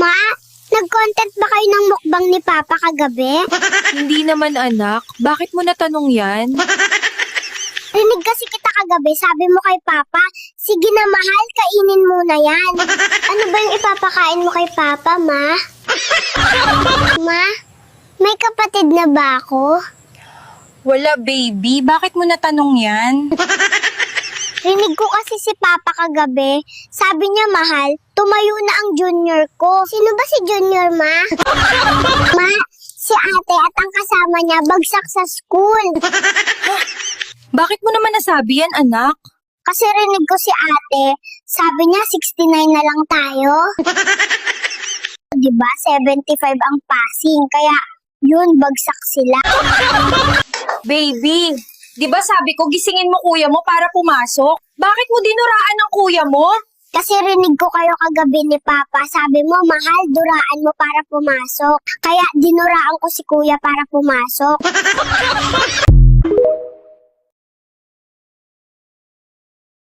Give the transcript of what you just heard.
Ma, nag-content ba kayo ng mukbang ni Papa kagabi? Hindi naman anak, bakit mo natanong yan? Rinig kasi kita kagabi, sabi mo kay Papa, sige na mahal, kainin muna yan. Ano ba yung ipapakain mo kay Papa, Ma? Ma, may kapatid na ba ako? Wala baby, bakit mo natanong yan? Rinig ko kasi si Papa kagabi, sabi niya mahal, tumayo na ang junior ko. Sino ba si junior, Ma? Ma, si ate at ang kasama niya bagsak sa school. Bakit mo naman nasabi yan anak? Kasi rinig ko si ate, sabi niya 69 na lang tayo. Diba, 75 ang passing, kaya yun, bagsak sila. Baby, di ba sabi ko gisingin mo kuya mo para pumasok? Bakit mo dinuraan ng kuya mo? Kasi rinig ko kayo kagabi ni Papa, sabi mo, mahal, duraan mo para pumasok. Kaya dinuraan ko si Kuya para pumasok.